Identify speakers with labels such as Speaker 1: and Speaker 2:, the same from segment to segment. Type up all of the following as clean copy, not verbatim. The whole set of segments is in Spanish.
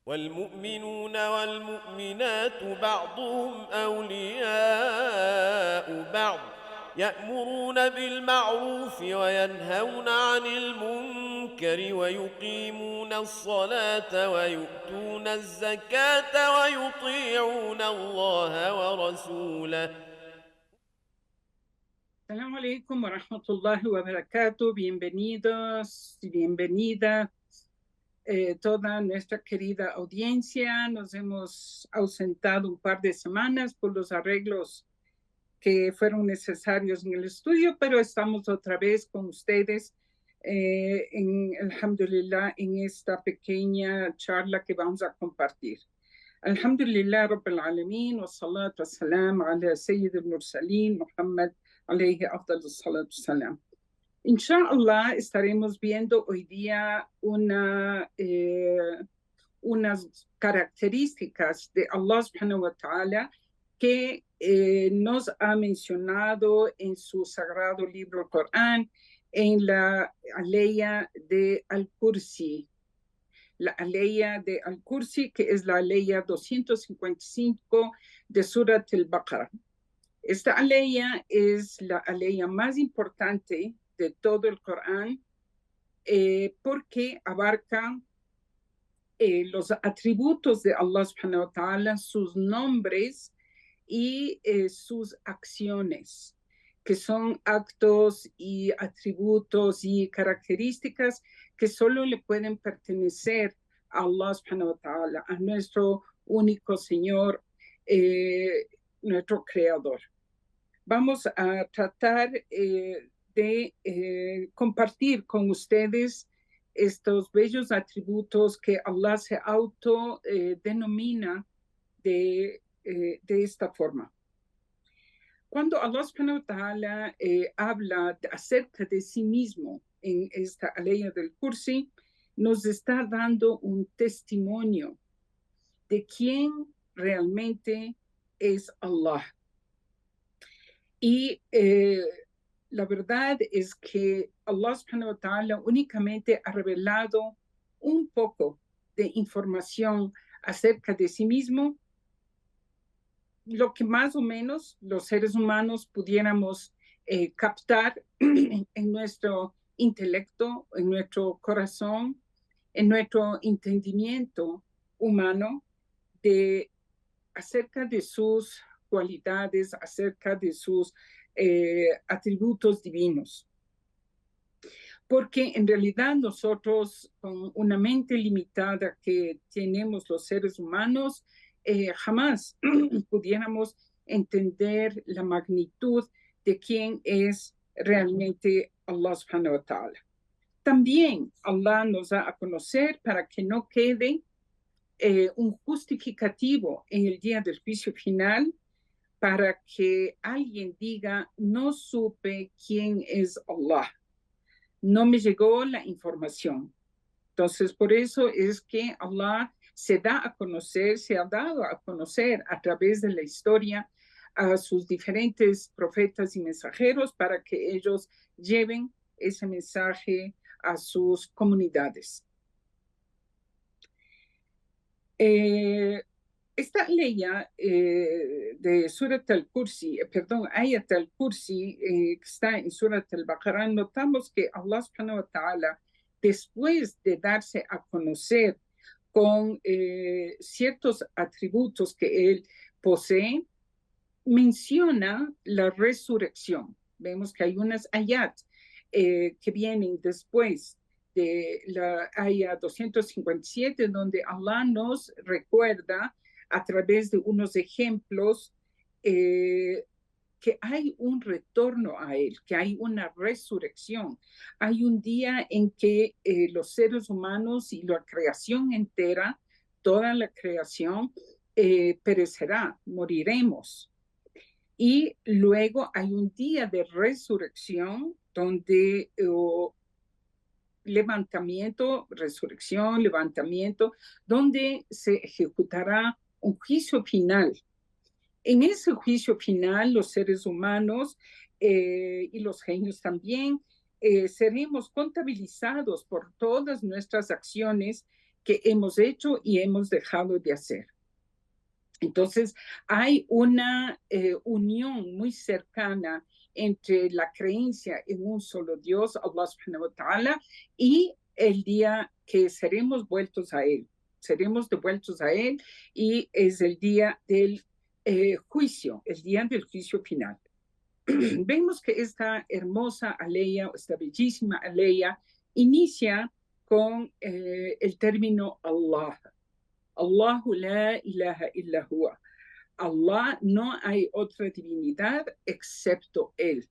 Speaker 1: والمؤمنون والمؤمنات بعضهم أولياء بعض يأمرون بالمعروف وينهون عن المنكر ويقيمون الصلاة ويؤتون الزكاة ويطيعون الله ورسوله.
Speaker 2: Assalamu alaikum wa rahmatullahi wa barakatuh. Bienvenidos y bienvenida toda nuestra querida audiencia. Nos hemos ausentado un par de semanas por los arreglos que fueron necesarios en el estudio, pero estamos otra vez con ustedes alhamdulillah, en esta pequeña charla que vamos a compartir. Alhamdulillah Rabbil Alameen, wa salatu wa salam ala Sayyid al-Mursaleen, Muhammad alayhi afdal salatu salam. Inshallah, estaremos viendo hoy día unas características de Allah subhanahu wa ta'ala que nos ha mencionado en su sagrado libro el Corán, en la aleya de Al-Kursi. La aleya de Al-Kursi, que es la aleya 255 de Surat al-Baqarah. Esta aleya es la aleya más importante de todo el Corán porque abarca los atributos de Allah subhanahu wa ta'ala, sus nombres y sus acciones, que son actos y atributos y características que solo le pueden pertenecer a Allah subhanahu wa ta'ala, a nuestro único Señor, nuestro Creador. Vamos a tratar de compartir con ustedes estos bellos atributos que Allah se autodenomina de esta forma. Cuando Allah subhanahu wa ta'ala habla acerca de sí mismo en esta aleya del Kursi, nos está dando un testimonio de quién realmente es Allah. Y la verdad es que Allah subhanahu wa ta'ala únicamente ha revelado un poco de información acerca de sí mismo, lo que más o menos los seres humanos pudiéramos captar en nuestro intelecto, en nuestro corazón, en nuestro entendimiento humano acerca de sus cualidades, acerca de sus atributos divinos. Porque en realidad nosotros, con una mente limitada que tenemos los seres humanos, jamás pudiéramos entender la magnitud de quién es realmente Allah subhanahu wa ta'ala. También Allah nos da a conocer para que no quede un justificativo en el día del juicio final, para que alguien diga, no supe quién es Allah, no me llegó la información. Entonces, por eso es que Allah se da a conocer, se ha dado a conocer a través de la historia a sus diferentes profetas y mensajeros para que ellos lleven ese mensaje a sus comunidades. Esta aleya de Surat al-Kursi, Ayat al-Kursi, que está en Surat al-Baqarah, notamos que Allah subhanahu wa ta'ala, después de darse a conocer con ciertos atributos que él posee, menciona la resurrección. Vemos que hay unas ayat que vienen después de la ayat 257, donde Allah nos recuerda a través de unos ejemplos que hay un retorno a Él, que hay una resurrección. Hay un día en que los seres humanos y la creación entera, toda la creación, perecerá, moriremos. Y luego hay un día de resurrección donde resurrección, levantamiento, donde se ejecutará un juicio final. En ese juicio final, los seres humanos y los genios también seremos contabilizados por todas nuestras acciones que hemos hecho y hemos dejado de hacer. Entonces, hay una unión muy cercana entre la creencia en un solo Dios, Allah subhanahu wa ta'ala, y el día que seremos vueltos a Él. Seremos devueltos a Él y es el día del juicio, el día del juicio final. Vemos que esta hermosa aleya, esta bellísima aleya, inicia con el término Allah. Allahu la ilaha illa huwa. Allah, no hay otra divinidad excepto Él.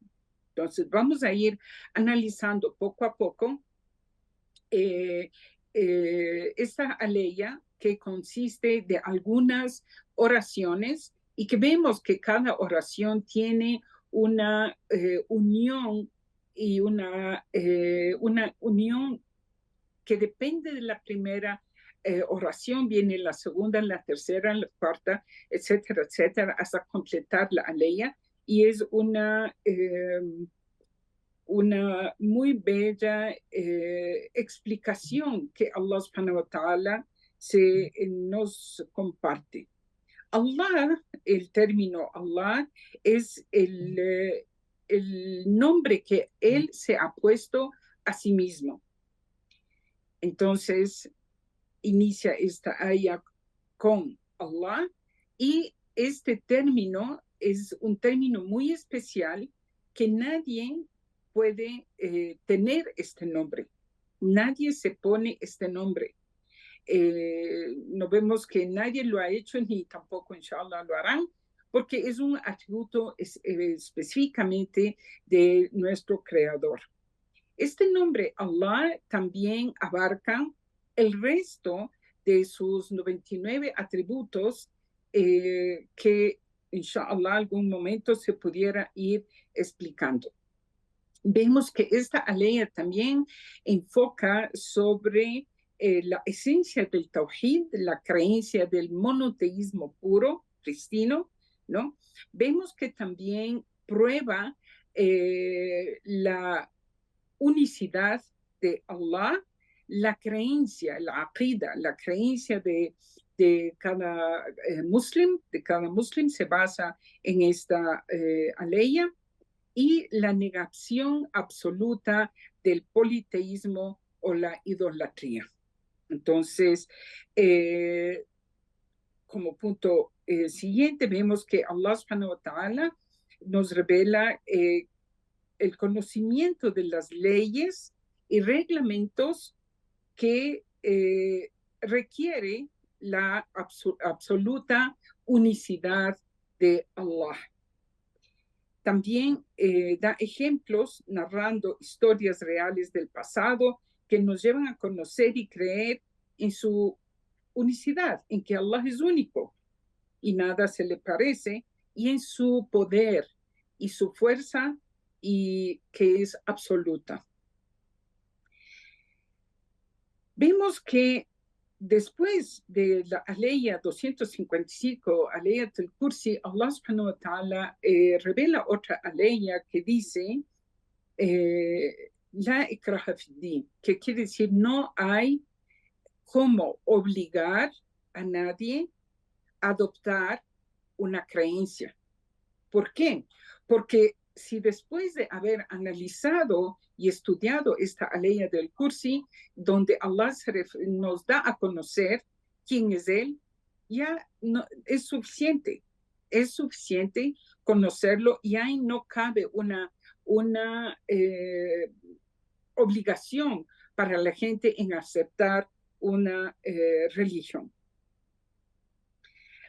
Speaker 2: Entonces vamos a ir analizando poco a poco esta aleya que consiste de algunas oraciones y que vemos que cada oración tiene una unión y una unión que depende de la primera oración, viene la segunda, la tercera, la cuarta, etcétera, etcétera, hasta completar la aleya. Y es una muy bella explicación que Allah subhanahu wa ta'ala nos comparte. Allah, el término Allah, es el nombre que Él se ha puesto a sí mismo. Entonces, inicia esta aya con Allah y este término es un término muy especial que nadie puede tener este nombre. Nadie se pone este nombre. No vemos que nadie lo ha hecho ni tampoco, inshallah, lo harán, porque es un atributo específicamente de nuestro Creador. Este nombre Allah también abarca el resto de sus 99 atributos que, inshallah, algún momento se pudiera ir explicando. Vemos que esta aleya también enfoca sobre la esencia del tawhid, la creencia del monoteísmo puro, pristino, ¿no? Vemos que también prueba la unicidad de Allah, la creencia, la aqida, la creencia de cada muslim se basa en esta aleya, y la negación absoluta del politeísmo o la idolatría. Entonces, como punto siguiente, vemos que Allah subhanahu wa ta'ala nos revela el conocimiento de las leyes y reglamentos que requiere la absoluta unicidad de Allah. También da ejemplos narrando historias reales del pasado que nos llevan a conocer y creer en su unicidad, en que Allah es único y nada se le parece, y en su poder y su fuerza, y que es absoluta. Vemos que después de la aleya 255, aleya del Kursi, Allah subhanahu wa ta'ala revela otra aleya que dice la ikraha fi din, que quiere decir no hay cómo obligar a nadie a adoptar una creencia. ¿Por qué? Porque si después de haber analizado y estudiado esta aleya del Kursi, donde Allah nos da a conocer quién es Él, ya no, es suficiente conocerlo, y ahí no cabe una obligación para la gente en aceptar una religión.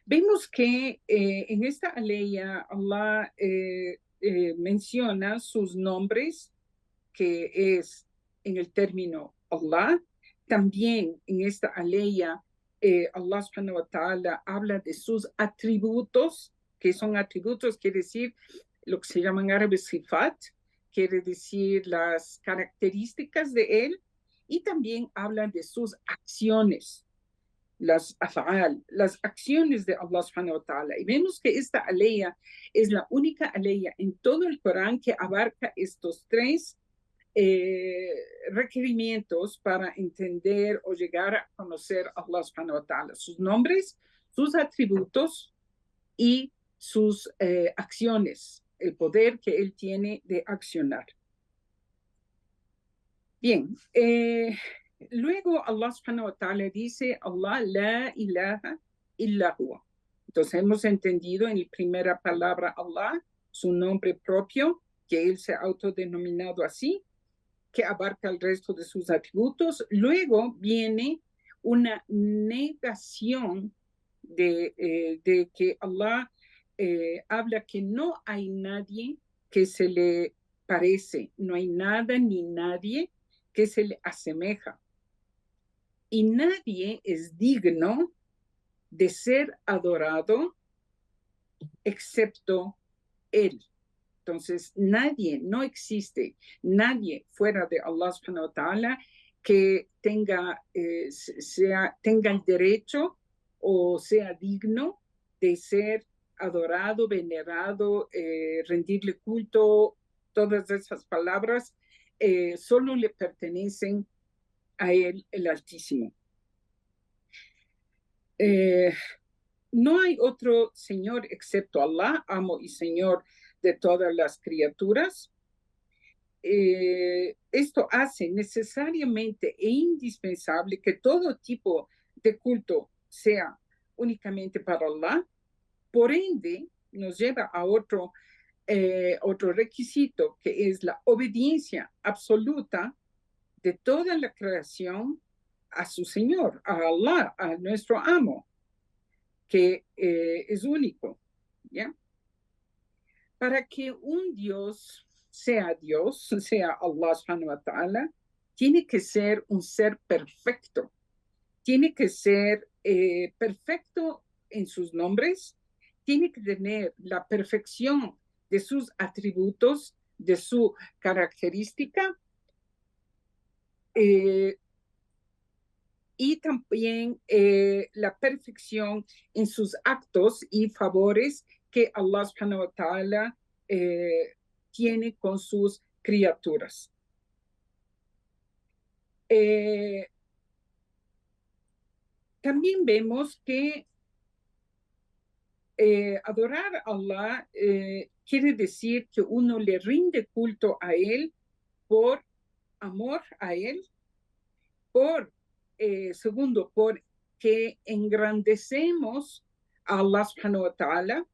Speaker 2: Vemos que en esta aleya Allah menciona sus nombres, que es en el término Allah. También en esta aleya Allah subhanahu wa ta'ala habla de sus atributos, que son atributos, quiere decir lo que se llama en árabe sifat, quiere decir las características de él, y también habla de sus acciones, las af'al, las acciones de Allah subhanahu wa ta'ala. Y vemos que esta aleya es la única aleya en todo el Corán que abarca estos tres requerimientos para entender o llegar a conocer a Allah subhanahu wa ta'ala, sus nombres, sus atributos y sus acciones, el poder que él tiene de accionar. Bien, luego Allah subhanahu wa ta'ala dice, Allah la ilaha illa huwa. Entonces hemos entendido en la primera palabra Allah, su nombre propio, que él se ha autodenominado así, que abarca el resto de sus atributos. Luego viene una negación de que Allah habla que no hay nadie que se le parece, no hay nada ni nadie que se le asemeja. Y nadie es digno de ser adorado excepto él. Entonces, nadie, no existe nadie fuera de Allah subhanahu wa ta'ala que tenga el derecho o sea digno de ser adorado, venerado, rendirle culto. Todas esas palabras solo le pertenecen a él, el Altísimo. No hay otro Señor excepto Allah, amo y Señor de todas las criaturas. Esto hace necesariamente e indispensable que todo tipo de culto sea únicamente para Allah. Por ende, nos lleva a otro requisito, que es la obediencia absoluta de toda la creación a su Señor, a Allah, a nuestro amo, que es único, ¿ya? Para que un Dios, sea Allah subhanahu wa ta'ala, tiene que ser un ser perfecto, tiene que ser perfecto en sus nombres, tiene que tener la perfección de sus atributos, de su característica, y también la perfección en sus actos y favores que Allah subhanahu wa ta'ala tiene con sus criaturas. También vemos que adorar a Allah quiere decir que uno le rinde culto a Él por amor a Él, segundo, porque engrandecemos a Allah subhanahu wa ta'ala.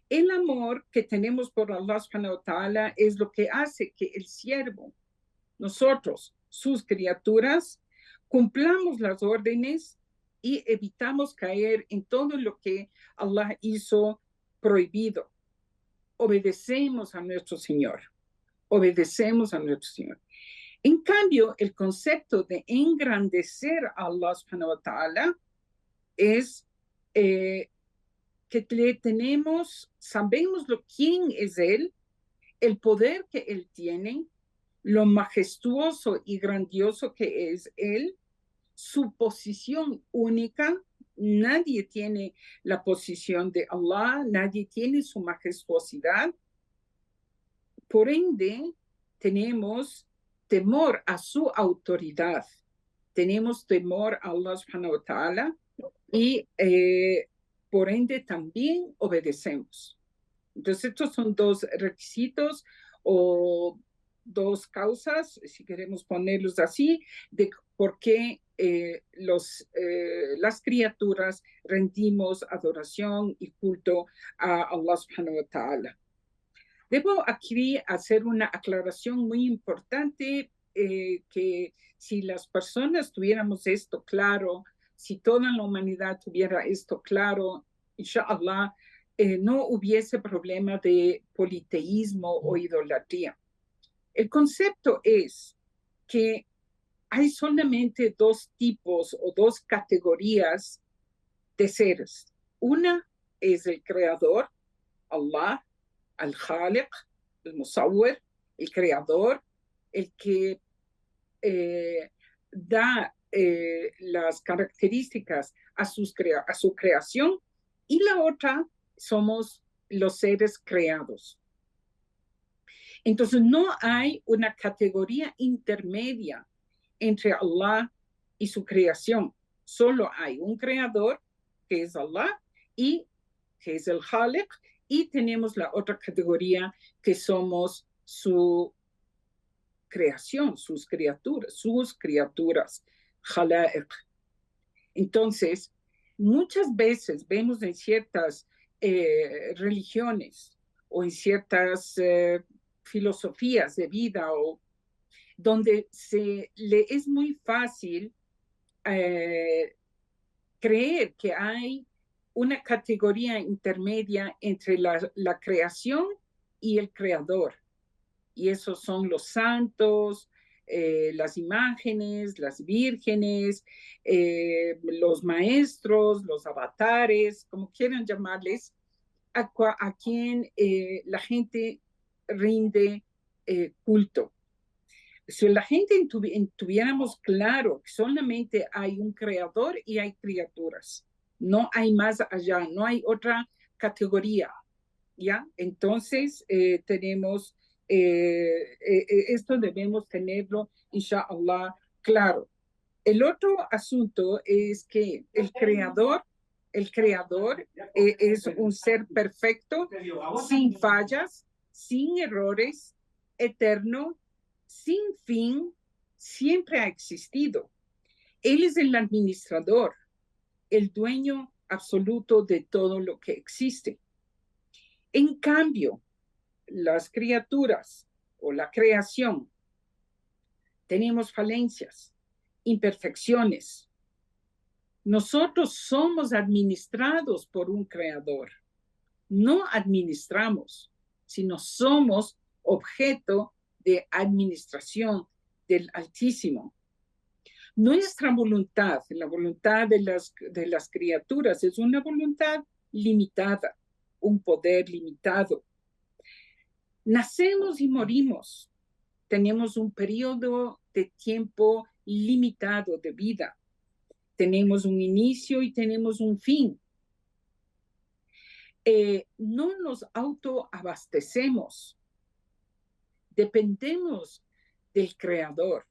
Speaker 2: El amor que tenemos por Allah subhanahu wa ta'ala es lo que hace que el siervo, nosotros, sus criaturas, cumplamos las órdenes y evitamos caer en todo lo que Allah hizo prohibido. Obedecemos a nuestro Señor. Obedecemos a nuestro Señor. En cambio, el concepto de engrandecer a Allah subhanahu wa ta'ala es que le tenemos, sabemos quién es Él, el poder que Él tiene, lo majestuoso y grandioso que es Él, su posición única. Nadie tiene la posición de Allah, nadie tiene su majestuosidad. Por ende, tenemos temor a su autoridad, tenemos temor a Allah subhanahu wa ta'ala y por ende también obedecemos. Entonces, estos son dos requisitos o dos causas, si queremos ponerlos así, de por qué las criaturas rendimos adoración y culto a Allah subhanahu wa ta'ala. Debo aquí hacer una aclaración muy importante, que si las personas tuviéramos esto claro, si toda la humanidad tuviera esto claro, inshallah, no hubiese problema de politeísmo o idolatría. El concepto es que hay solamente dos tipos o dos categorías de seres. Una es el creador, Allah, al-Khaliq, el Musawwir, el creador, el que da las características a su creación, y la otra somos los seres creados. Entonces no hay una categoría intermedia entre Allah y su creación. Solo hay un creador, que es Allah, y que es el Khaliq, y tenemos la otra categoría que somos su creación, sus criaturas, Khalaiq. Entonces, muchas veces vemos en ciertas religiones o en ciertas filosofías de vida o donde le es muy fácil creer que hay una categoría intermedia entre la creación y el creador. Y esos son los santos, las imágenes, las vírgenes, los maestros, los avatares, como quieran llamarles, a quien la gente rinde culto. Si la gente tuviéramos claro que solamente hay un creador y hay criaturas, no hay más allá, no hay otra categoría, ¿ya? Entonces tenemos, esto debemos tenerlo, inshallah, claro. El otro asunto es que el creador es un ser perfecto, sin fallas, sin errores, eterno, sin fin, siempre ha existido. Él es el administrador, el dueño absoluto de todo lo que existe. En cambio, las criaturas o la creación, tenemos falencias, imperfecciones. Nosotros somos administrados por un creador. No administramos, sino somos objeto de administración del Altísimo. Nuestra voluntad, la voluntad de las criaturas, es una voluntad limitada, un poder limitado. Nacemos y morimos. Tenemos un periodo de tiempo limitado de vida. Tenemos un inicio y tenemos un fin. No nos autoabastecemos. Dependemos del Creador.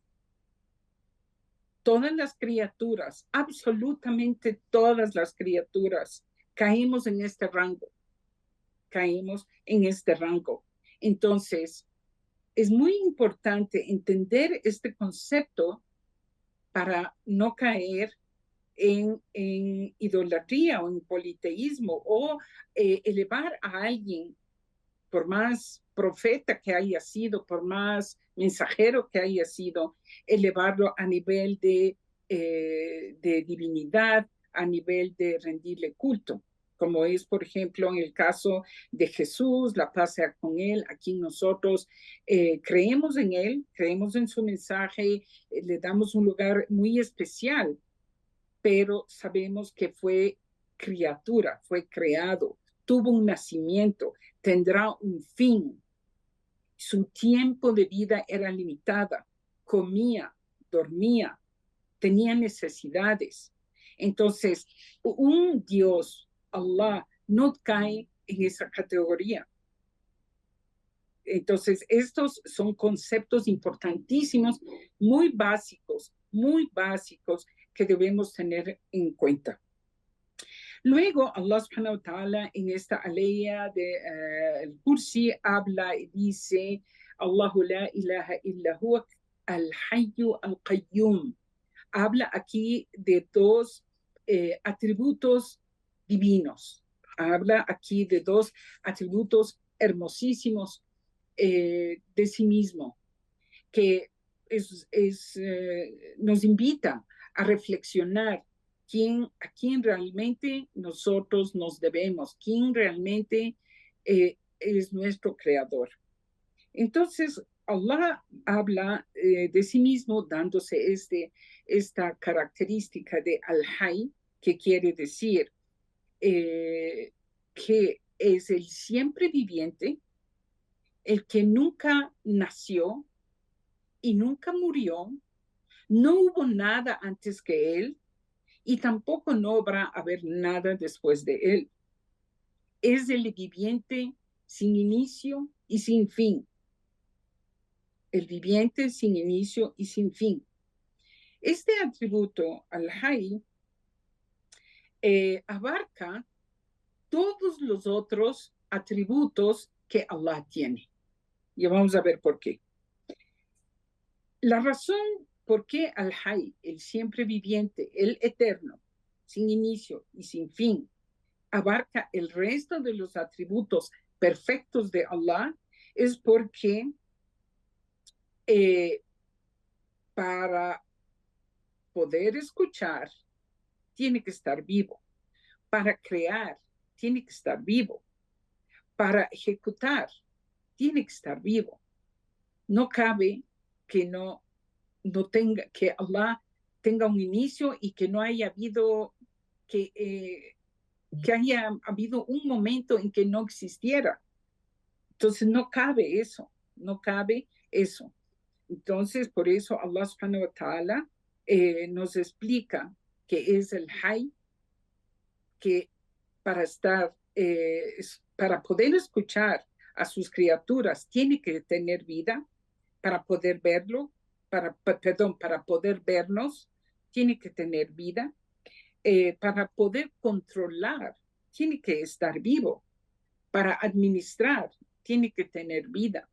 Speaker 2: Todas las criaturas, absolutamente todas las criaturas, caemos en este rango. Caemos en este rango. Entonces, es muy importante entender este concepto para no caer en idolatría o en politeísmo o elevar a alguien, por más profeta que haya sido, por más mensajero que haya sido, elevarlo a nivel de divinidad, a nivel de rendirle culto, como es, por ejemplo, en el caso de Jesús, la paz sea con él. Aquí nosotros creemos en él, creemos en su mensaje, le damos un lugar muy especial, pero sabemos que fue criatura, fue creado, tuvo un nacimiento, tendrá un fin. Su tiempo de vida era limitada, comía, dormía, tenía necesidades. Entonces, un Dios, Allah, no cae en esa categoría. Entonces, estos son conceptos importantísimos, muy básicos que debemos tener en cuenta. Luego, Allah subhanahu wa ta'ala en esta aleya de el Kursi habla y dice, Allahu la ilaha illa huwa al-hayyu al-qayyum. Habla aquí de dos atributos divinos. Habla aquí de dos atributos hermosísimos de sí mismo, que nos invita a reflexionar a quién realmente nosotros nos debemos, quién realmente es nuestro creador. Entonces, Allah habla de sí mismo dándose esta característica de Al-Hay, que quiere decir que es el siempre viviente, el que nunca nació y nunca murió, no hubo nada antes que él y tampoco no habrá haber nada después de él. Es el viviente sin inicio y sin fin. el viviente sin inicio y sin fin. Este atributo, al-Hayy, abarca todos los otros atributos que Allah tiene. Y vamos a ver por qué. La razón por qué al-Hayy, el siempre viviente, el eterno, sin inicio y sin fin, abarca el resto de los atributos perfectos de Allah, es porque para poder escuchar, tiene que estar vivo. Para crear, tiene que estar vivo. Para ejecutar, tiene que estar vivo. No cabe que no tenga, que Allah tenga un inicio y que no haya habido, que haya habido un momento en que no existiera. Entonces no cabe eso, no cabe eso. Entonces, por eso Allah subhanahu wa ta'ala nos explica que es el Hayy, que para estar, para poder escuchar a sus criaturas, tiene que tener vida, para poder verlo, para poder vernos, tiene que tener vida, para poder controlar, tiene que estar vivo, para administrar, tiene que tener vida.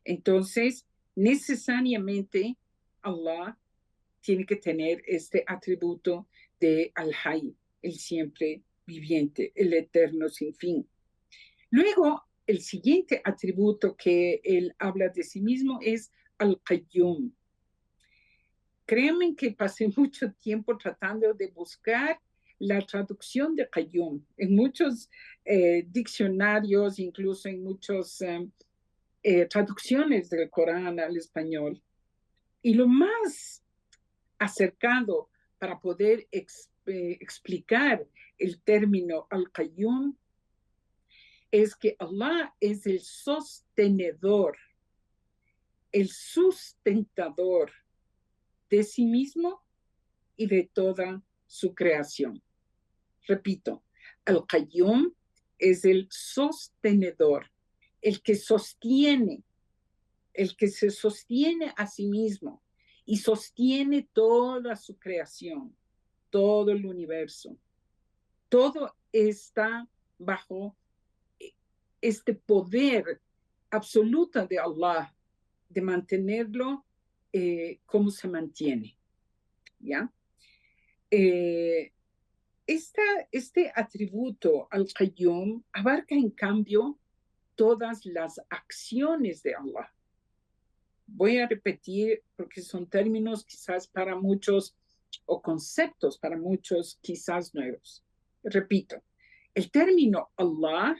Speaker 2: Entonces, necesariamente Allah tiene que tener este atributo de al-Hayy, el siempre viviente, el eterno sin fin. Luego, el siguiente atributo que él habla de sí mismo es al-Qayyum. Créanme que pasé mucho tiempo tratando de buscar la traducción de Qayyum en muchos diccionarios, incluso en muchas traducciones del Corán al español. Y lo más acercado para poder explicar el término al-Qayyum es que Allah es el sostenedor, el sustentador de sí mismo y de toda su creación. Repito, al-Qayyum es el sostenedor, el que sostiene, el que se sostiene a sí mismo y sostiene toda su creación, todo el universo. Todo está bajo este poder absoluto de Allah, de mantenerlo como se mantiene. ¿Ya? Este atributo al-Qayyum abarca, en cambio, todas las acciones de Allah. Voy a repetir porque son términos quizás para muchos o conceptos para muchos quizás nuevos. Repito, el término Allah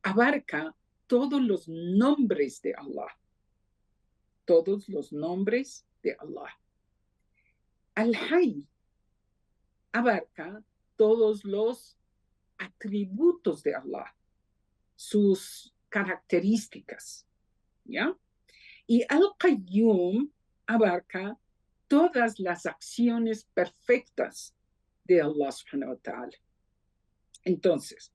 Speaker 2: abarca todos los nombres de Allah. Todos los nombres de Allah. Al-Hayy abarca todos los atributos de Allah, sus características, ¿ya? Y al-Qayyum abarca todas las acciones perfectas de Allah subhanahu wa ta'ala. Entonces,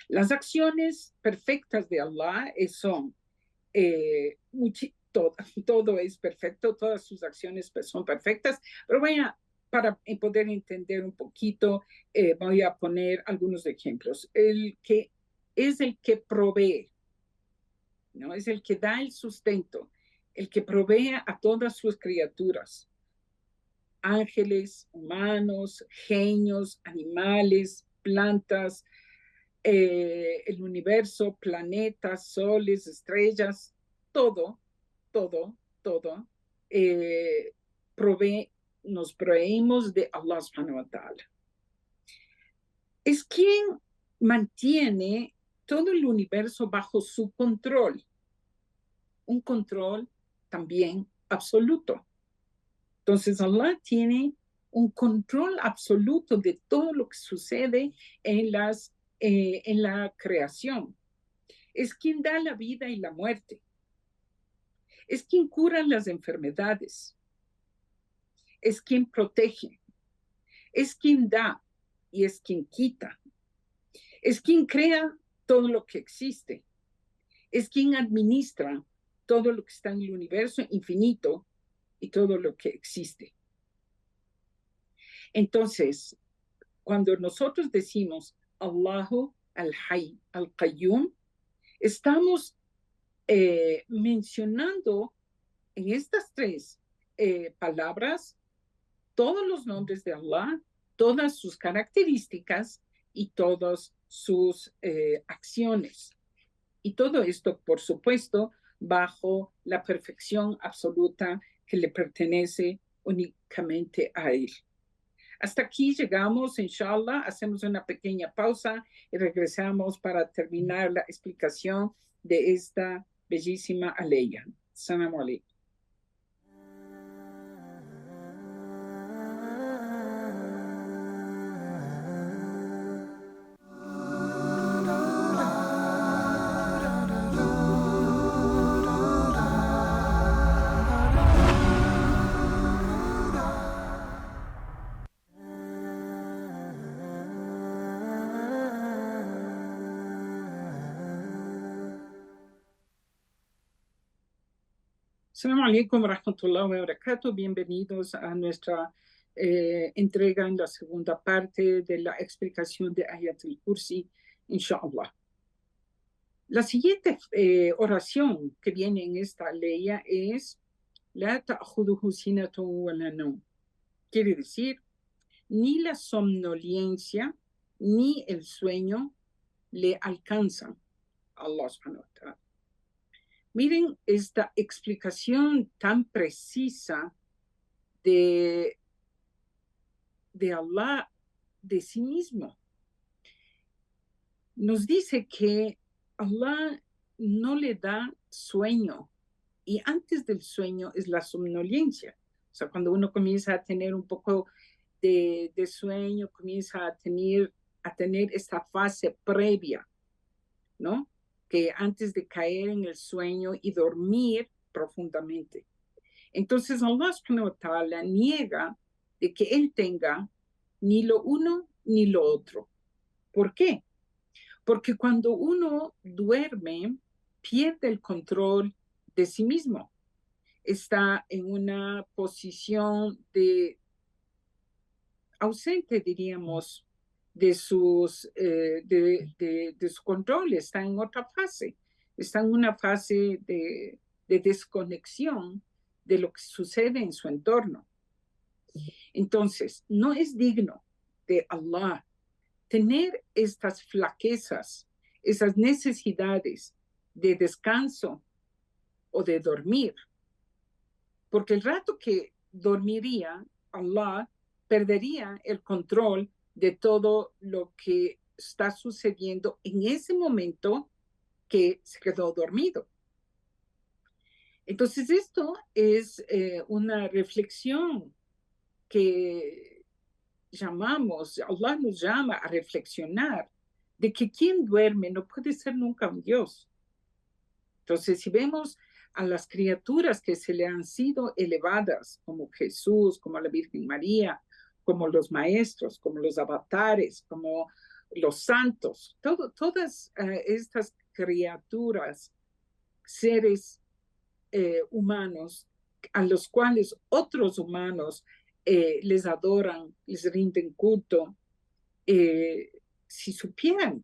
Speaker 2: las acciones perfectas de Allah son, todo es perfecto, todas sus acciones son perfectas, pero para poder entender un poquito, voy a poner algunos ejemplos. El que es el que provee, ¿no? Es el que da el sustento, el que provee a todas sus criaturas, ángeles, humanos, genios, animales, plantas, el universo, planetas, soles, estrellas, todo, nos proveemos de Allah subhanahu wa ta'ala. Es quien mantiene todo el universo bajo su control, un control también absoluto. Entonces Allah tiene un control absoluto de todo lo que sucede en la creación. Es quien da la vida y la muerte. Es quien cura las enfermedades. Es quien protege. Es quien da y es quien quita. Es quien crea todo lo que existe. Es quien administra todo lo que está en el universo infinito y todo lo que existe. Entonces, cuando nosotros decimos Allahu al-Hayy al-Qayyum, estamos mencionando en estas tres palabras todos los nombres de Allah, todas sus características y todas sus acciones. Y todo esto, por supuesto, bajo la perfección absoluta que le pertenece únicamente a Él. Hasta aquí llegamos, inshallah, hacemos una pequeña pausa y regresamos para terminar la explicación de esta bellísima aleya. Assalamu alaikum. Assalamu alaikum wa rahmatullahi wa barakatuh. Bienvenidos a nuestra entrega en la segunda parte de la explicación de Ayatul Kursi, inshallah. La siguiente oración que viene en esta leya es La ta'khuduhu sinatun wa la nawm. Quiere decir, ni la somnolencia ni el sueño le alcanzan a Allah subhanahu wa ta'ala. Miren esta explicación tan precisa de Allah, de sí mismo. Nos dice que Allah no le da sueño y antes del sueño es la somnolencia. O sea, cuando uno comienza a tener un poco de sueño, comienza a tener esta fase previa, ¿no? Que antes de caer en el sueño y dormir profundamente. Entonces Allah subhanahu wa ta'ala niega de que Él tenga ni lo uno ni lo otro. ¿Por qué? Porque cuando uno duerme, pierde el control de sí mismo. Está en una posición de ausente, diríamos, de su control, está en otra fase, está en una fase de desconexión de lo que sucede en su entorno. Entonces, no es digno de Allah tener estas flaquezas, esas necesidades de descanso o de dormir, porque el rato que dormiría, Allah perdería el control de todo lo que está sucediendo en ese momento que se quedó dormido. Entonces, esto es una reflexión que llamamos, Allah nos llama a reflexionar de que quien duerme no puede ser nunca un Dios. Entonces, si vemos a las criaturas que se le han sido elevadas, como Jesús, como la Virgen María, como los maestros, como los avatares, como los santos, todas estas criaturas, seres humanos, a los cuales otros humanos les adoran, les rinden culto, si supieran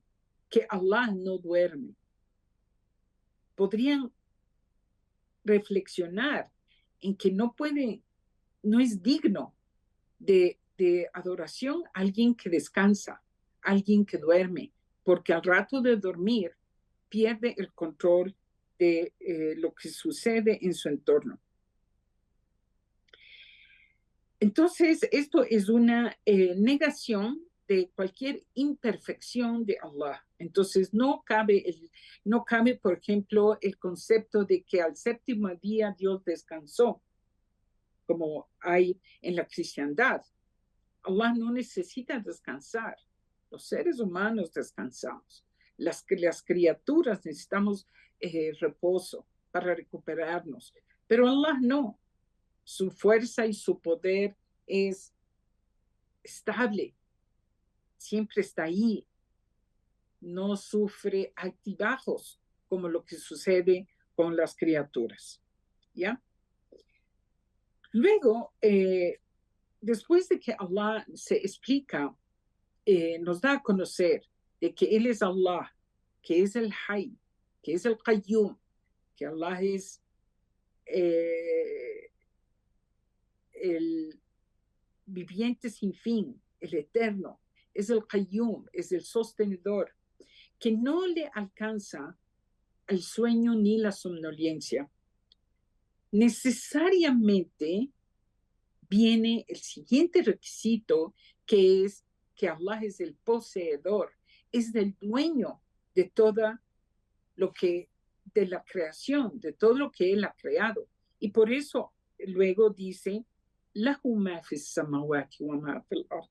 Speaker 2: que Allah no duerme, podrían reflexionar en que no es digno de adoración alguien que descansa, alguien que duerme, porque al rato de dormir pierde el control de lo que sucede en su entorno. Entonces, esto es una negación de cualquier imperfección de Allah. Entonces, no cabe, por ejemplo, el concepto de que al séptimo día Dios descansó, como hay en la cristiandad. Allah no necesita descansar. Los seres humanos descansamos. Las criaturas necesitamos reposo para recuperarnos. Pero Allah no. Su fuerza y su poder es estable. Siempre está ahí. No sufre altibajos como lo que sucede con las criaturas, ¿ya? Luego, después de que Allah se explica, nos da a conocer de que Él es Allah, que es el Hay, que es el Qayyum, que Allah es el viviente sin fin, el eterno, es el Qayyum, es el sostenedor, que no le alcanza el sueño ni la somnolencia. Necesariamente viene el siguiente requisito, que es que Allah es el poseedor, es el dueño de toda lo que, de la creación, de todo lo que Él ha creado. Y por eso luego dice, lahu ma fis samawati wa ma fil ard.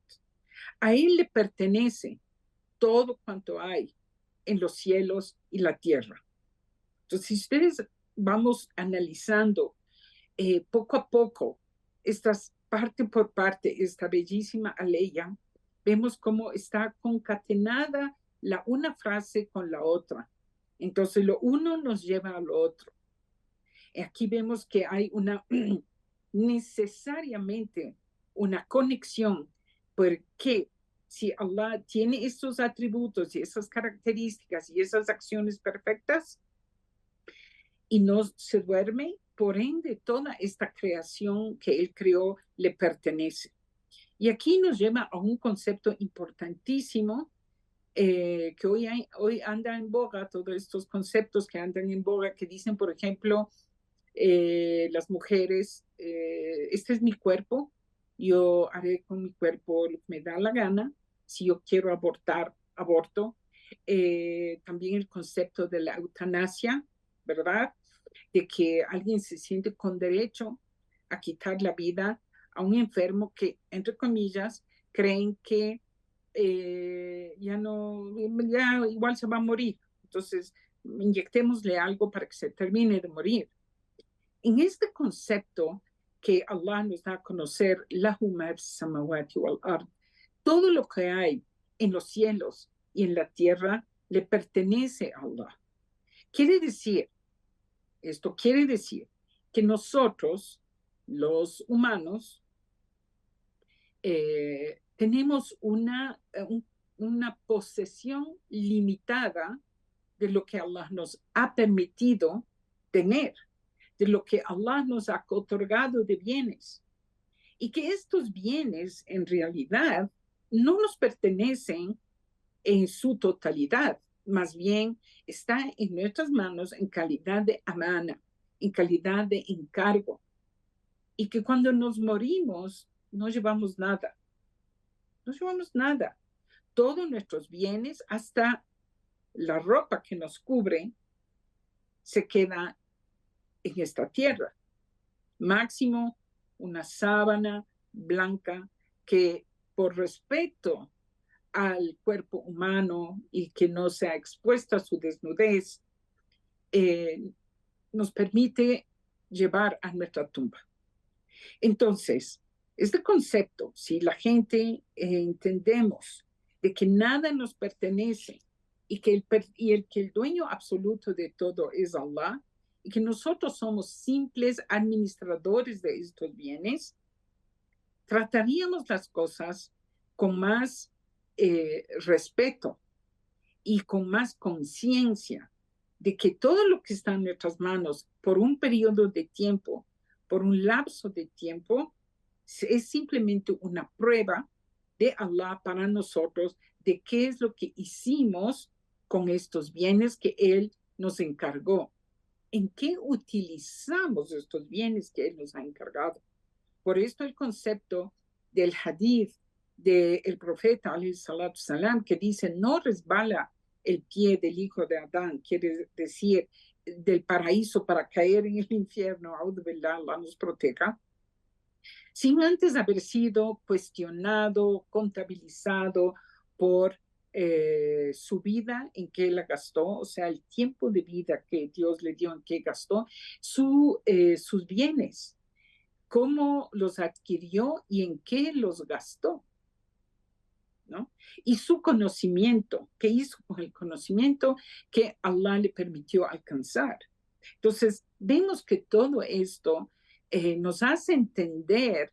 Speaker 2: A Él le pertenece todo cuanto hay en los cielos y la tierra. Entonces, si ustedes vamos analizando poco a poco, estas parte por parte, esta bellísima aleya, vemos cómo está concatenada la una frase con la otra. Entonces, lo uno nos lleva a lo otro. Aquí vemos que hay una necesariamente una conexión, porque si Allah tiene estos atributos y esas características y esas acciones perfectas y no se duerme, por ende toda esta creación que Él creó le pertenece. Y aquí nos lleva a un concepto importantísimo que hoy anda en boga, todos estos conceptos que andan en boga, que dicen, por ejemplo, las mujeres, este es mi cuerpo, yo haré con mi cuerpo lo que me da la gana, si yo quiero abortar, aborto. También el concepto de la eutanasia, ¿verdad? De que alguien se siente con derecho a quitar la vida a un enfermo que, entre comillas, creen que ya no, ya igual se va a morir. Entonces, inyectémosle algo para que se termine de morir. En este concepto que Allah nos da a conocer, lahu ma fis samawati wal ard, todo lo que hay en los cielos y en la tierra le pertenece a Allah. Esto quiere decir que nosotros, los humanos, tenemos una posesión limitada de lo que Allah nos ha permitido tener, de lo que Allah nos ha otorgado de bienes. Y que estos bienes en realidad no nos pertenecen en su totalidad, más bien está en nuestras manos en calidad de amana, en calidad de encargo. Y que cuando nos morimos no llevamos nada, no llevamos nada. Todos nuestros bienes, hasta la ropa que nos cubre, se queda en esta tierra. Máximo una sábana blanca que por respeto al cuerpo humano y que no sea expuesta a su desnudez, nos permite llevar a nuestra tumba. Entonces, este concepto, si la gente entendemos de que nada nos pertenece y que el dueño absoluto de todo es Allah, y que nosotros somos simples administradores de estos bienes, trataríamos las cosas con más respeto y con más conciencia de que todo lo que está en nuestras manos por un periodo de tiempo, por un lapso de tiempo, es simplemente una prueba de Allah para nosotros de qué es lo que hicimos con estos bienes que Él nos encargó. ¿En qué utilizamos estos bienes que Él nos ha encargado? Por esto el concepto del hadith del profeta, alayhi salatu salam, que dice, no resbala el pie del hijo de Adán, quiere decir, del paraíso para caer en el infierno, a'udhu billah, Allah nos proteja, sin antes haber sido cuestionado, contabilizado por su vida en que la gastó, o sea, el tiempo de vida que Dios le dio en que gastó, sus bienes, cómo los adquirió y en qué los gastó, ¿no? Y su conocimiento, qué hizo con el conocimiento que Allah le permitió alcanzar. Entonces, vemos que todo esto nos hace entender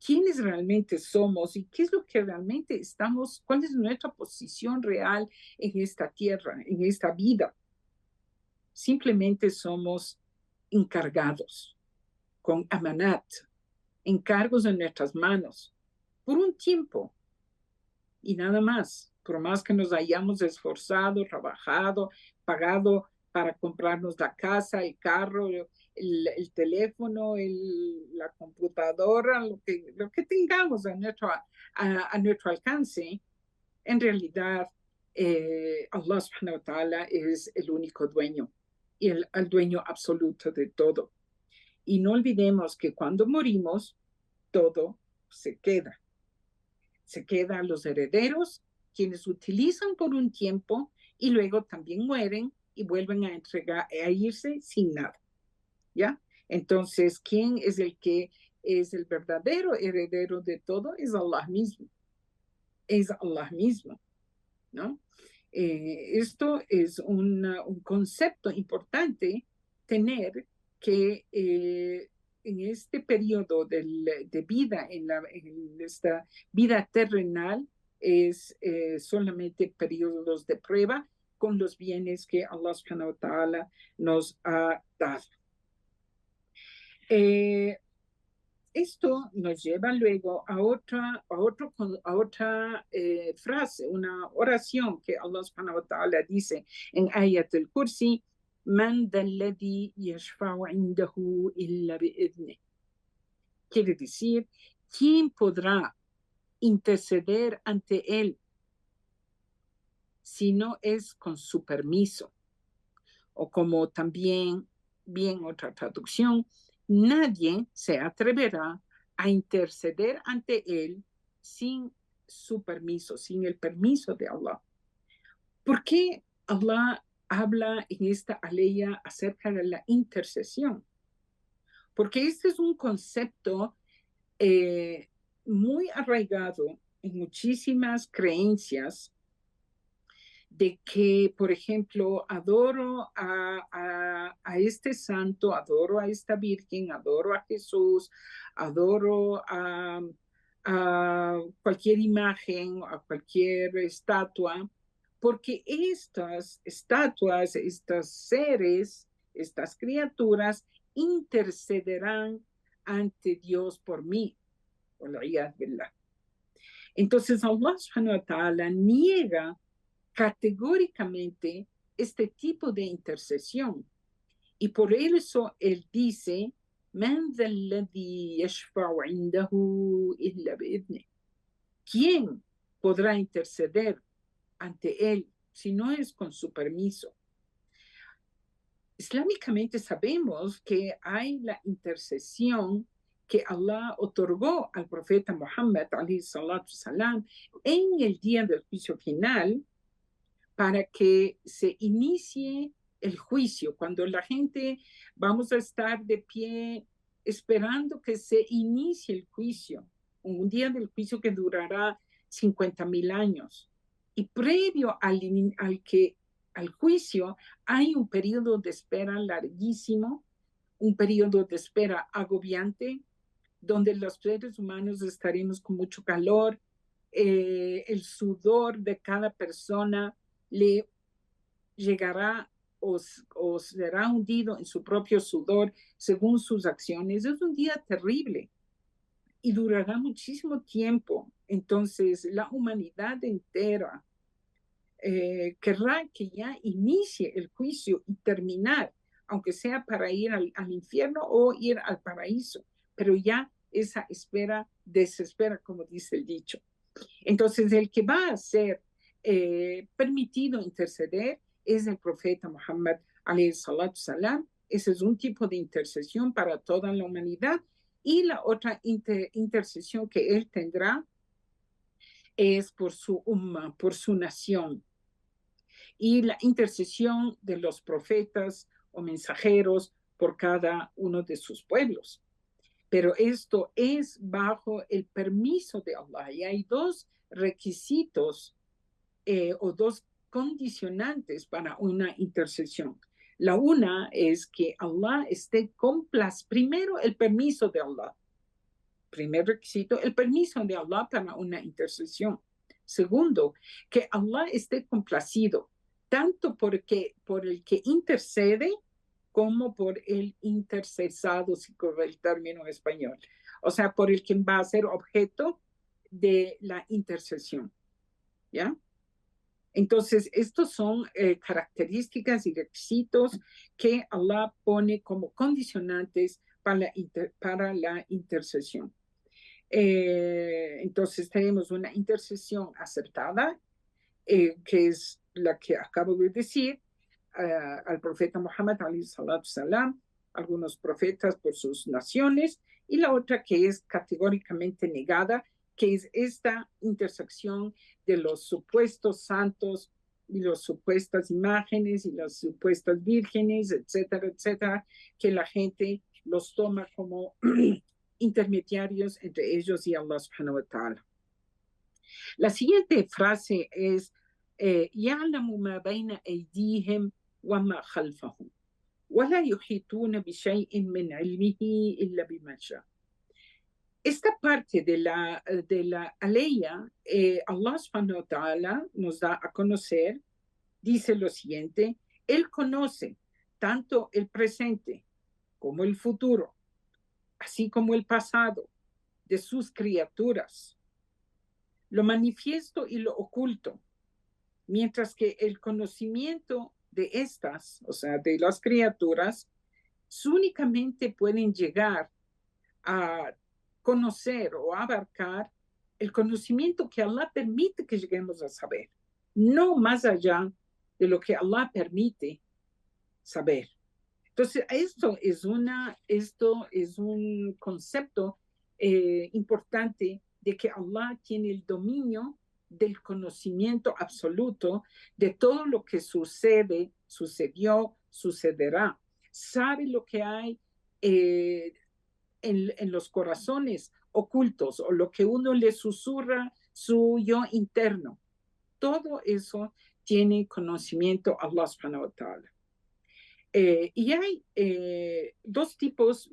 Speaker 2: quiénes realmente somos y qué es lo que realmente estamos, cuál es nuestra posición real en esta tierra, en esta vida. Simplemente somos encargados con amanat, encargos en nuestras manos, por un tiempo y nada más. Por más que nos hayamos esforzado, trabajado, pagado para comprarnos la casa, el carro, el teléfono, la computadora, lo que tengamos a nuestro alcance, en realidad Allah subhanahu wa ta'ala es el único dueño y el dueño absoluto de todo. Y no olvidemos que cuando morimos, todo se queda. Se quedan los herederos, quienes utilizan por un tiempo y luego también mueren y vuelven a irse sin nada. ¿Ya? Entonces, ¿quién es el que es el verdadero heredero de todo? Es Allah mismo. Es Allah mismo, ¿no? Esto es un concepto importante tener que en este periodo de vida, en esta vida terrenal, es solamente periodos de prueba con los bienes que Allah subhanahu wa ta'ala nos ha dado. Esto nos lleva luego a otra frase, una oración que Allah subhanahu wa ta'ala dice en Ayat al-Kursi, Man dalladhi yashfa'u indahu illa bi'idhnih. Quiere decir, ¿quién podrá interceder ante él si no es con su permiso? O como también, bien otra traducción, nadie se atreverá a interceder ante él sin su permiso, sin el permiso de Allah. ¿Por qué Allah habla en esta aleya acerca de la intercesión? Porque este es un concepto muy arraigado en muchísimas creencias de que, por ejemplo, adoro a este santo, adoro a esta virgen, adoro a Jesús, adoro a cualquier imagen, a cualquier estatua, porque estas estatuas, estos seres, estas criaturas intercederán ante Dios por mí. Entonces Allah subhanahu wa ta'ala niega categóricamente este tipo de intercesión. Y por eso él dice, ¿quién podrá interceder ante él si no es con su permiso? Islámicamente sabemos que hay la intercesión que Allah otorgó al profeta Muhammad salam, en el día del juicio final, para que se inicie el juicio, cuando la gente vamos a estar de pie esperando que se inicie el juicio, un día del juicio que durará 50,000 años. Y previo al juicio hay un periodo de espera larguísimo, un periodo de espera agobiante, donde los seres humanos estaremos con mucho calor, el sudor de cada persona le llegará o será hundido en su propio sudor según sus acciones. Es un día terrible y durará muchísimo tiempo. Entonces, la humanidad entera querrá que ya inicie el juicio y terminar, aunque sea para ir al infierno o ir al paraíso, pero ya esa espera desespera, como dice el dicho. Entonces, el que va a ser permitido interceder es el profeta Muhammad alayhi salatu salam. Ese es un tipo de intercesión para toda la humanidad. Y la otra intercesión que él tendrá es por su umma, por su nación. Y la intercesión de los profetas o mensajeros por cada uno de sus pueblos. Pero esto es bajo el permiso de Allah. Y hay dos requisitos o dos condicionantes para una intercesión. La una es que Allah esté primero el permiso de Allah. Primer requisito, el permiso de Allah para una intercesión. Segundo, que Allah esté complacido, tanto por el que intercede como por el intercesado, si corre el término en español. O sea, por el que va a ser objeto de la intercesión. ¿Ya? Entonces, estos son características y requisitos que Allah pone como condicionantes para la intercesión. Entonces, tenemos una intercesión aceptada, que es la que acabo de decir, al profeta Muhammad, salam, algunos profetas por sus naciones, y la otra que es categóricamente negada, que es esta intersección de los supuestos santos y las supuestas imágenes y las supuestas vírgenes, etcétera, etcétera, que la gente los toma como intermediarios entre ellos y Allah subhanahu wa ta'ala. La siguiente frase es يعلم ما بين أيديهم وما خلفهم ولا يحيطون بشيء من علمه إلا بما شاء. Esta parte de la aleya, Allah subhanahu wa ta'ala nos da a conocer, dice lo siguiente: Él conoce tanto el presente como el futuro, así como el pasado de sus criaturas, lo manifiesto y lo oculto, mientras que el conocimiento de estas, o sea, de las criaturas, únicamente pueden llegar a conocer o abarcar el conocimiento que Allah permite que lleguemos a saber, no más allá de lo que Allah permite saber. Entonces, esto es un concepto importante de que Allah tiene el dominio del conocimiento absoluto de todo lo que sucede, sucedió, sucederá. Sabe lo que hay en los corazones ocultos o lo que uno le susurra su yo interno. Todo eso tiene conocimiento Allah subhanahu wa ta'ala. Y hay dos tipos,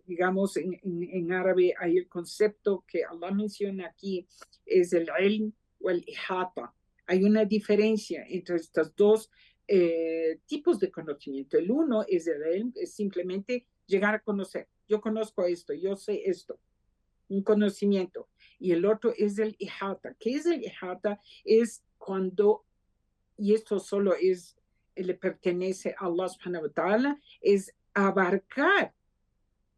Speaker 2: digamos, en árabe hay el concepto que Allah menciona aquí, es el ilm o el ihata. Hay una diferencia entre estos dos tipos de conocimiento. El uno es el ilm, es simplemente llegar a conocer. Yo conozco esto, yo sé esto, un conocimiento. Y el otro es el ihata. ¿Qué es el ihata? Es cuando, y esto solo le pertenece a Allah subhanahu wa ta'ala, es abarcar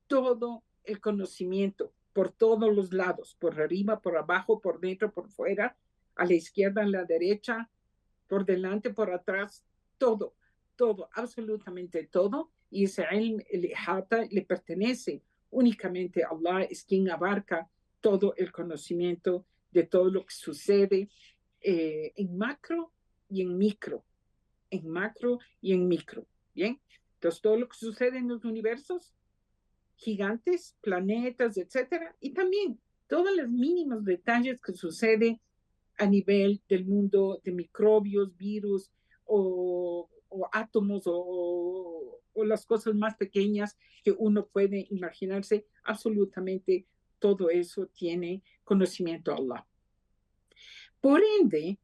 Speaker 2: todo el conocimiento por todos los lados, por arriba, por abajo, por dentro, por fuera, a la izquierda, a la derecha, por delante, por atrás, todo, absolutamente todo. Y ese ilm, el ihata, le pertenece únicamente a Allah, es quien abarca todo el conocimiento de todo lo que sucede en macro y en micro. En macro y en micro, ¿bien? Entonces, todo lo que sucede en los universos gigantes, planetas, etcétera, y también todos los mínimos detalles que suceden a nivel del mundo de microbios, virus o átomos o las cosas más pequeñas que uno puede imaginarse, absolutamente todo eso tiene conocimiento a Allah. Por ende,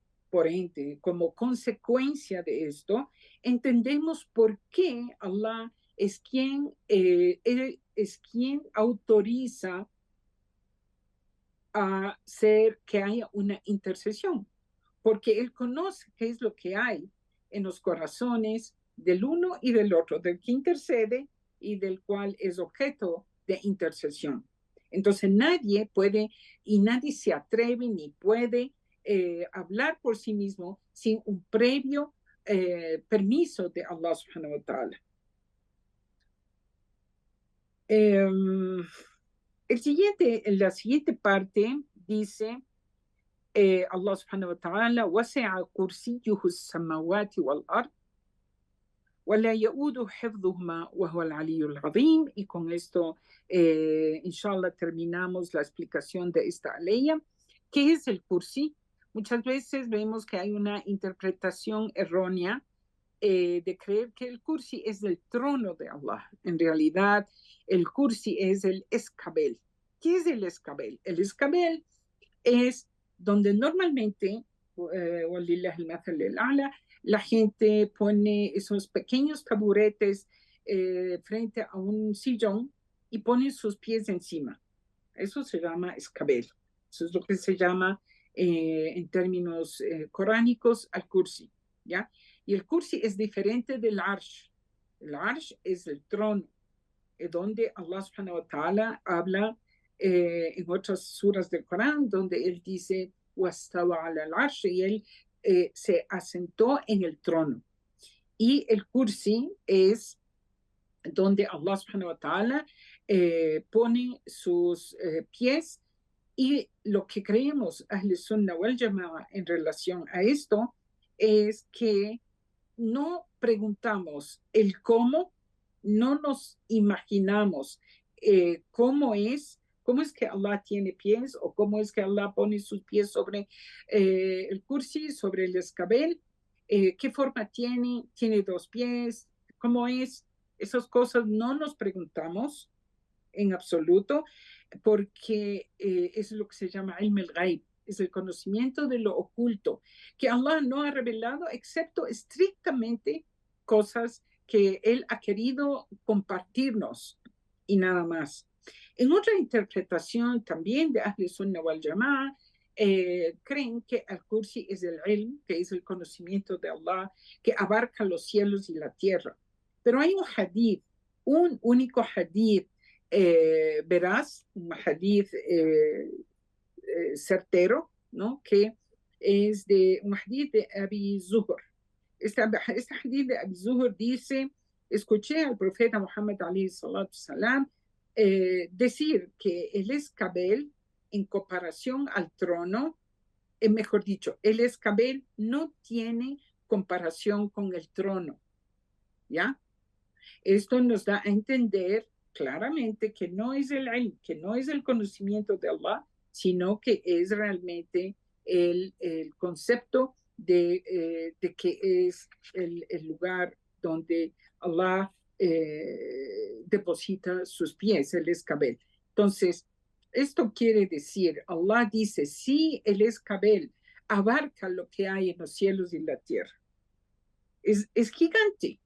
Speaker 2: como consecuencia de esto, entendemos por qué Allah es quien autoriza a que haya una intercesión, porque Él conoce qué es lo que hay en los corazones del uno y del otro, del que intercede y del cual es objeto de intercesión. Entonces nadie puede y nadie se atreve ni puede hablar por sí mismo sin un previo permiso de Allah subhanahu wa ta'ala. La siguiente parte dice Allah subhanahu wa ta'ala وَسِعَ كُرْسِيُّهُ السَّمَاوَاتِ وَالْأَرْضِ وَلَا يَؤُودُ حِفْظُهُمَا وَهُوَ الْعَلِيُّ الْعَظِيمُ. Y con esto, inshallah, terminamos la explicación de esta aleya. ¿Qué es el kursi? Muchas veces vemos que hay una interpretación errónea de creer que el kursi es el trono de Allah. En realidad, el kursi es el escabel. ¿Qué es el escabel? El escabel es donde normalmente, la gente pone esos pequeños taburetes frente a un sillón y pone sus pies encima. Eso se llama escabel. Eso es lo que se llama en términos coránicos al kursi, ¿ya? Y el kursi es diferente del arsh. El arsh es el trono, donde Allah subhanahu wa ta'ala habla en otras suras del Corán, donde él dice, wastawa ala al-arsh, y él se asentó en el trono. Y el kursi es donde Allah subhanahu wa ta'ala pone sus pies, y lo que creemos Ahl Sunnah wal Jama'a en relación a esto es que no preguntamos el cómo, no nos imaginamos cómo es que Allah tiene pies, o cómo es que Allah pone sus pies sobre el kursi, sobre el escabel, qué forma tiene dos pies, cómo es. Esas cosas no nos preguntamos en absoluto, porque es lo que se llama ilm al-ghaib, es el conocimiento de lo oculto, que Allah no ha revelado, excepto estrictamente cosas que Él ha querido compartirnos, y nada más. En otra interpretación también de Ahl Sunnah wal Jama'a, creen que al-Kursi es el ilm, que es el conocimiento de Allah, que abarca los cielos y la tierra. Pero hay un hadith, un único hadith veraz, un hadith certero, ¿no? Que es de un hadith de Abi Zuhr. Este hadith de Abi Zuhr dice, escuché al profeta Muhammad alayhi salatu salam decir que el escabel, en comparación al trono, mejor dicho, el escabel no tiene comparación con el trono, ¿ya? Esto nos da a entender claramente que no es el ilm, que no es el conocimiento de Allah, sino que es realmente el concepto de que es el lugar donde Allah deposita sus pies, el escabel. Entonces, esto quiere decir, Allah dice, sí, el escabel abarca lo que hay en los cielos y la tierra. Es gigante.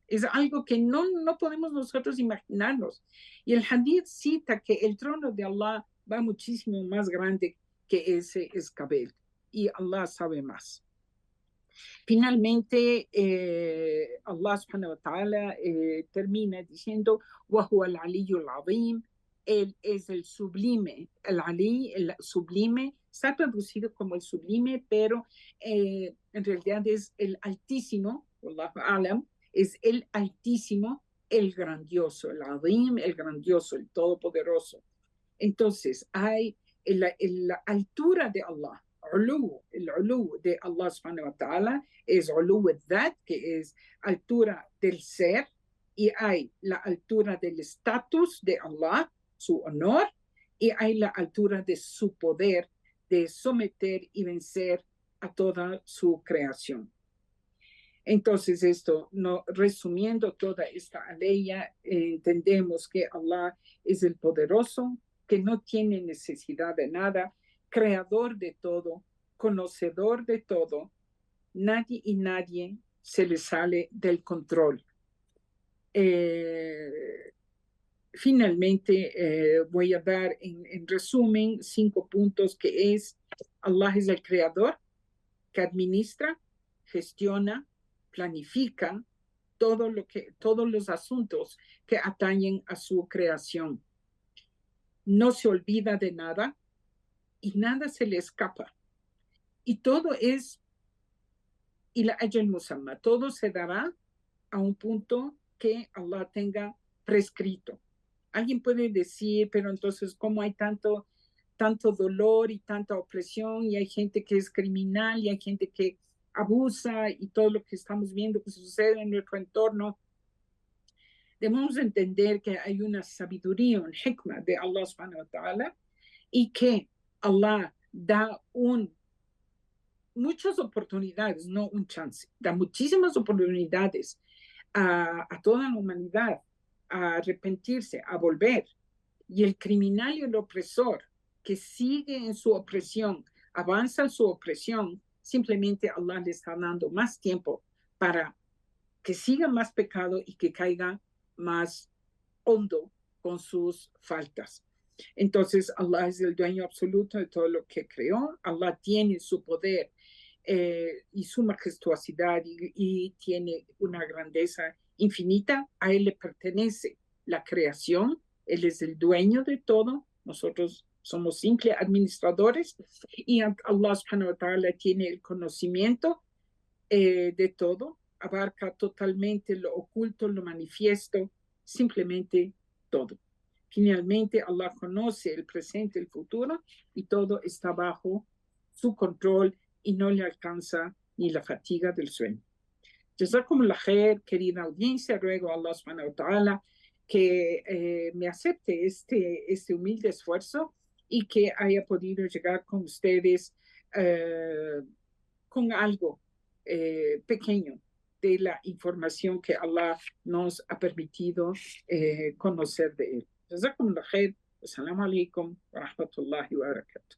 Speaker 2: Es algo que no podemos nosotros imaginarnos. Y el hadith cita que el trono de Allah va muchísimo más grande que ese escabel. Y Allah sabe más. Finalmente, Allah subhanahu wa ta'ala termina diciendo, وَهُوَ الْعَلِيُّ الْعَظِيمُ. Él es el sublime, el Ali, el sublime, está traducido como el sublime, pero en realidad es el altísimo, Wallahu a'lam, es el altísimo, el grandioso, el Azim, el grandioso, el todopoderoso. Entonces, hay la altura de Allah, el ulu de Allah subhanahu wa ta'ala es ulu al-dhat, que es altura del ser, y hay la altura del estatus de Allah, su honor, y hay la altura de su poder de someter y vencer a toda su creación. Entonces, esto, no, resumiendo toda esta aleya, entendemos que Allah es el poderoso, que no tiene necesidad de nada, creador de todo, conocedor de todo. Nadie y nadie se le sale del control. Finalmente, voy a dar en resumen 5 puntos, que es: Allah es el creador que administra, gestiona, planifica todos los asuntos que atañen a su creación. No se olvida de nada y nada se le escapa. Y todo es ila ajal musamma, todo se dará a un punto que Allah tenga prescrito. Alguien puede decir, pero entonces, ¿cómo hay tanto dolor y tanta opresión, y hay gente que es criminal y hay gente que abusa, y todo lo que estamos viendo que sucede en nuestro entorno? Debemos entender que hay una sabiduría, un hikmah de Allah subhanahu wa ta'ala, y que Allah da muchas oportunidades, no un chance, da muchísimas oportunidades a toda la humanidad a arrepentirse, a volver. Y el criminal y el opresor que sigue en su opresión, avanza en su opresión, simplemente Allah le está dando más tiempo para que siga más pecado y que caiga más hondo con sus faltas. Entonces, Allah es el dueño absoluto de todo lo que creó. Allah tiene su poder y su majestuosidad y tiene una grandeza infinita. A Él le pertenece la creación. Él es el dueño de todo. Nosotros somos simples administradores y Allah subhanahu wa ta'ala tiene el conocimiento de todo, abarca totalmente lo oculto, lo manifiesto, simplemente todo. Finalmente, Allah conoce el presente, el futuro, y todo está bajo su control y no le alcanza ni la fatiga del sueño. Jazakumullah khair, querida audiencia, ruego a Allah subhanahu wa ta'ala que me acepte este humilde esfuerzo y que haya podido llegar con ustedes con algo pequeño de la información que Allah nos ha permitido conocer de él. Jazakumullah khair. Assalamu alaikum wa rahmatullahi wa barakatuh.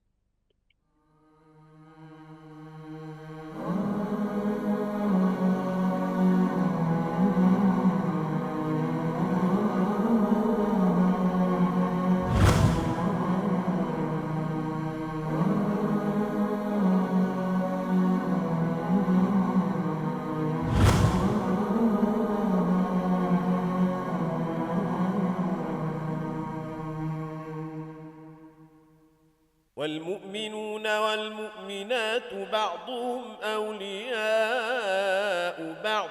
Speaker 1: والمؤمنون والمؤمنات بعضهم أولياء بعض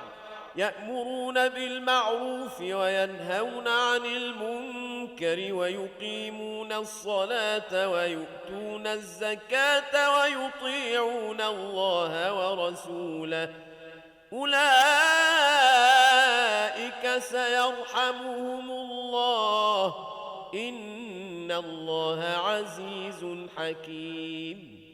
Speaker 1: يأمرون بالمعروف وينهون عن المنكر ويقيمون الصلاة ويؤتون الزكاة ويطيعون الله ورسوله أولئك سيرحمهم الله إن الله عزيز حكيم